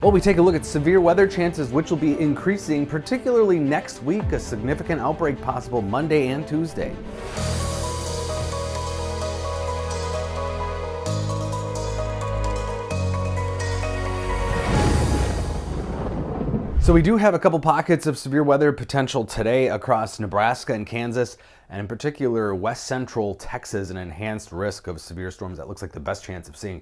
Well, we take a look at severe weather chances, which will be increasing, particularly next week. A significant outbreak possible Monday and Tuesday. So we do have a couple pockets of severe weather potential today across Nebraska and Kansas, and in particular west central Texas, an enhanced risk of severe storms. That looks like the best chance of seeing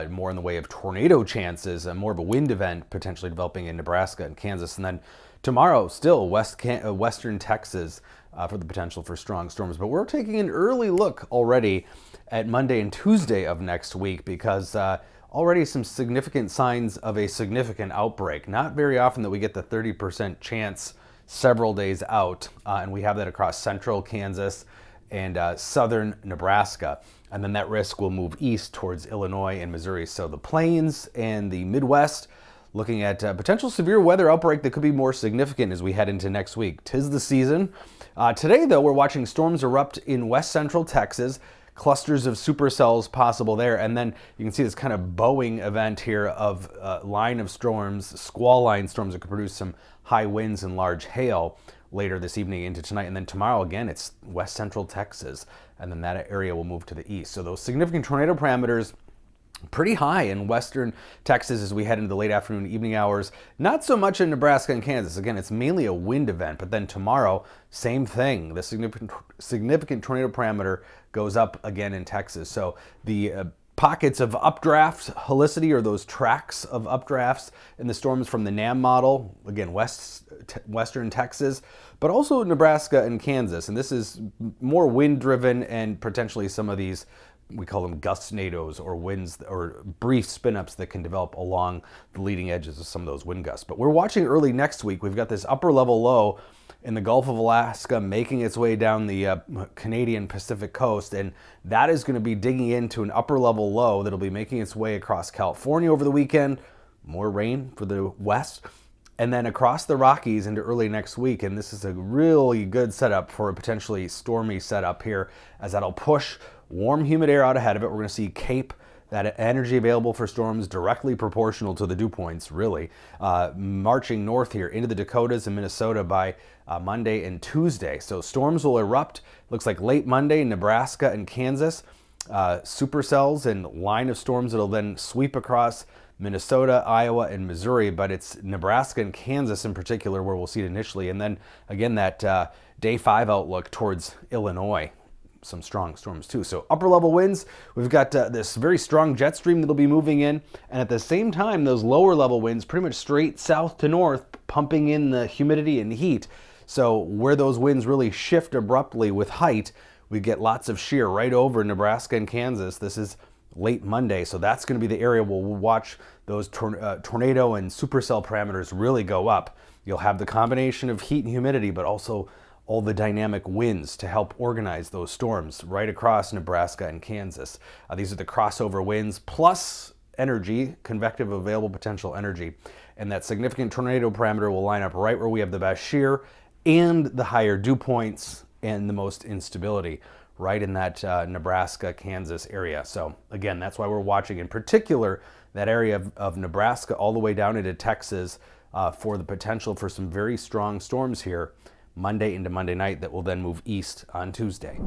more in the way of tornado chances, more of a wind event potentially developing in Nebraska and Kansas. And then tomorrow, still western Texas for the potential for strong storms. But we're taking an early look already at Monday and Tuesday of next week because already some significant signs of a significant outbreak. Not very often that we get the 30% chance several days out, and we have that across central Kansas and southern Nebraska. And then that risk will move east towards Illinois and Missouri. So the plains and the Midwest, looking at potential severe weather outbreak that could be more significant as we head into next week. 'Tis the season. Today, though, we're watching storms erupt in west central Texas. Clusters of supercells possible there, and then you can see this kind of bowing event here of line of storms, squall line storms that could produce some high winds and large hail later this evening into tonight. And then tomorrow again, it's west central Texas, and then that area will move to the east. So those significant tornado parameters pretty high in western Texas as we head into the late afternoon, evening hours. Not so much in Nebraska and Kansas. Again, it's mainly a wind event, but then tomorrow, same thing. The significant tornado parameter goes up again in Texas. So the pockets of updraft helicity, or those tracks of updrafts in the storms from the NAM model, again, western Texas, but also Nebraska and Kansas. And this is more wind driven, and potentially some of these, we call them gustnados, or winds or brief spin-ups that can develop along the leading edges of some of those wind gusts. But we're watching early next week. We've got this upper level low in the Gulf of Alaska making its way down the Canadian Pacific coast, and that is going to be digging into an upper level low that'll be making its way across California over the weekend. More rain for the west, and then across the Rockies into early next week. And this is a really good setup for a potentially stormy setup here, as that'll push warm, humid air out ahead of it. We're going to see Cape, that energy available for storms directly proportional to the dew points, really, marching north here into the Dakotas and Minnesota by Monday and Tuesday. So storms will erupt, looks like late Monday, Nebraska and Kansas. Supercells and line of storms that'll then sweep across Minnesota, Iowa, and Missouri, but it's Nebraska and Kansas in particular where we'll see it initially. And then again, that day 5 outlook towards Illinois. Some strong storms too. So upper level winds, we've got this very strong jet stream that'll be moving in, and at the same time those lower level winds pretty much straight south to north, pumping in the humidity and heat. So where those winds really shift abruptly with height, we get lots of shear right over Nebraska and Kansas. This is late Monday, so that's going to be the area where we'll watch those tornado and supercell parameters really go up. You'll have the combination of heat and humidity, but also all the dynamic winds to help organize those storms right across Nebraska and Kansas. These are the crossover winds plus energy, convective available potential energy. And that significant tornado parameter will line up right where we have the best shear and the higher dew points and the most instability, right in that Nebraska, Kansas area. So again, that's why we're watching in particular that area of Nebraska all the way down into Texas for the potential for some very strong storms here Monday into Monday night that will then move east on Tuesday.